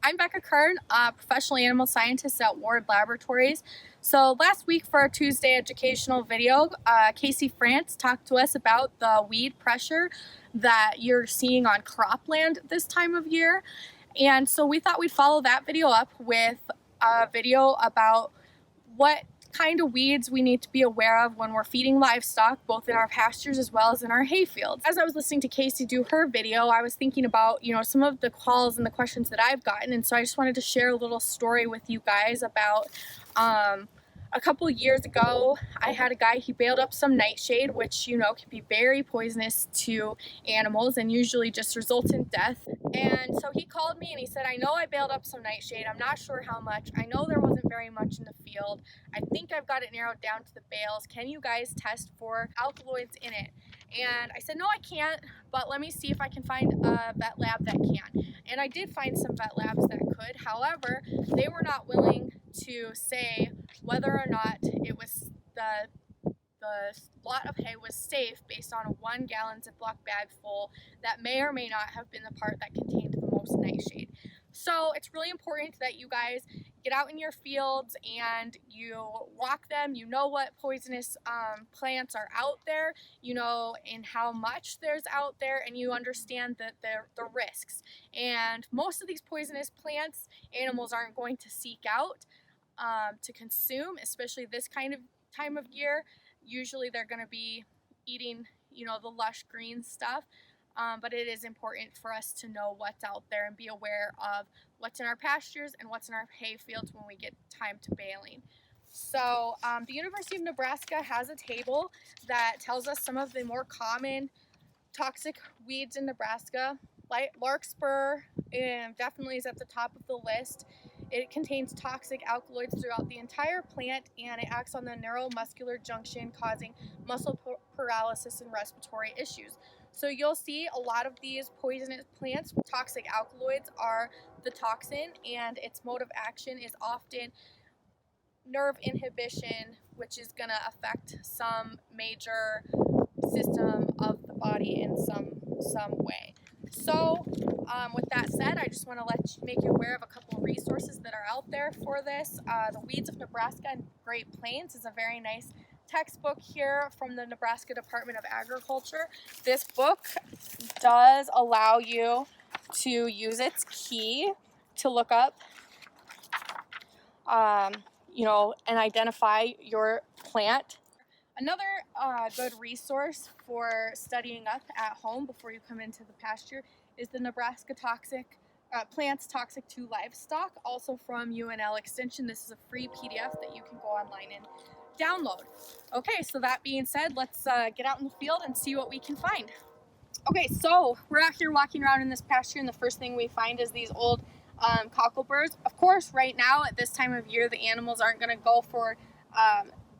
I'm Becca Kern, a professional animal scientist at Ward Laboratories. So last week for our Tuesday educational video, Casey France talked to us about the weed pressure that you're seeing on cropland this time of year. And so we thought we'd follow that video up with a video about what kind of weeds we need to be aware of when we're feeding livestock, both in our pastures as well as in our hay fields. As I was listening to Casey do her video, I was thinking about, some of the calls and the questions that I've gotten, and so I just wanted to share a little story with you guys about a couple years ago, I had a guy, he bailed up some nightshade, which, can be very poisonous to animals and usually just results in death. And so he called me and he said, I know I bailed up some nightshade. I'm not sure how much. I know there wasn't very much in the field. I think I've got it narrowed down to the bales. Can you guys test for alkaloids in it? And I said, no, I can't, but let me see if I can find a vet lab that can. And I did find some vet labs that could. However, they were not willing to say whether or not it was the lot of hay was safe based on a 1 gallon Ziploc bag full that may or may not have been the part that contained the most nightshade. So it's really important that you guys get out in your fields and you walk them. You know what poisonous plants are out there, and how much there's out there, and you understand that the risks. And most of these poisonous plants, animals aren't going to seek out to consume, especially this kind of time of year. Usually they're going to be eating, the lush green stuff. But it is important for us to know what's out there and be aware of what's in our pastures and what's in our hay fields when we get time to baling. So the University of Nebraska has a table that tells us some of the more common toxic weeds in Nebraska. Larkspur definitely is at the top of the list. It contains toxic alkaloids throughout the entire plant, and it acts on the neuromuscular junction, causing muscle paralysis and respiratory issues. So you'll see a lot of these poisonous plants with toxic alkaloids are the toxin, and its mode of action is often nerve inhibition, which is going to affect some major system of the body in some way. So with that said, I just want to make you aware of a couple of resources that are out there for this. The Weeds of Nebraska and Great Plains is a very nice textbook here from the Nebraska Department of Agriculture. This book does allow you to use its key to look up, and identify your plant. Another good resource for studying up at home before you come into the pasture is the Nebraska Plants Toxic to Livestock, also from UNL Extension. This is a free PDF that you can go online and download. Okay, so that being said, let's get out in the field and see what we can find. Okay, so we're out here walking around in this pasture, and the first thing we find is these old cockleburs. Of course, right now at this time of year, the animals aren't going to go for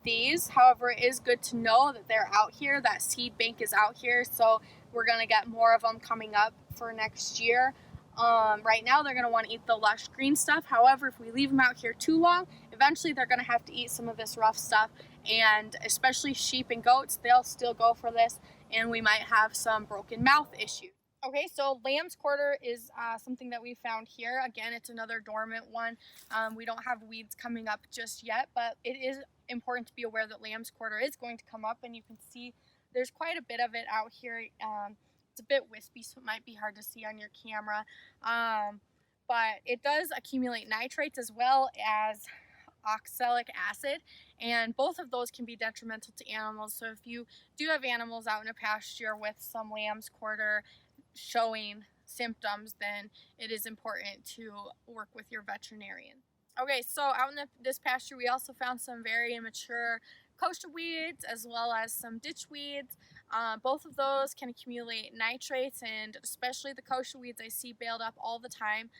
these. However, it is good to know that they're out here, that seed bank is out here, so we're going to get more of them coming up for next year. Right now they're going to want to eat the lush green stuff. However, if we leave them out here too long, eventually they're going to have to eat some of this rough stuff, and especially sheep and goats, they'll still go for this, and we might have some broken mouth issues. Okay, so lamb's quarter is something that we found here. Again, it's another dormant one. We don't have weeds coming up just yet, but it is important to be aware that lamb's quarter is going to come up, and you can see there's quite a bit of it out here. It's a bit wispy, so it might be hard to see on your camera, but it does accumulate nitrates as well as oxalic acid, and both of those can be detrimental to animals. So if you do have animals out in a pasture with some lamb's quarter showing symptoms, then it is important to work with your veterinarian. Okay, so out in this pasture we also found some very immature kochia weeds as well as some ditch weeds. Both of those can accumulate nitrates, and especially the kochia weeds I see bailed up all the time.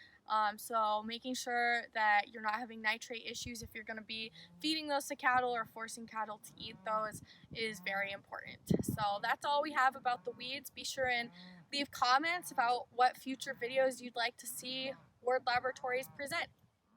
So making sure that you're not having nitrate issues if you're going to be feeding those to cattle or forcing cattle to eat those is very important. So that's all we have about the weeds. Be sure and leave comments about what future videos you'd like to see Ward Laboratories present.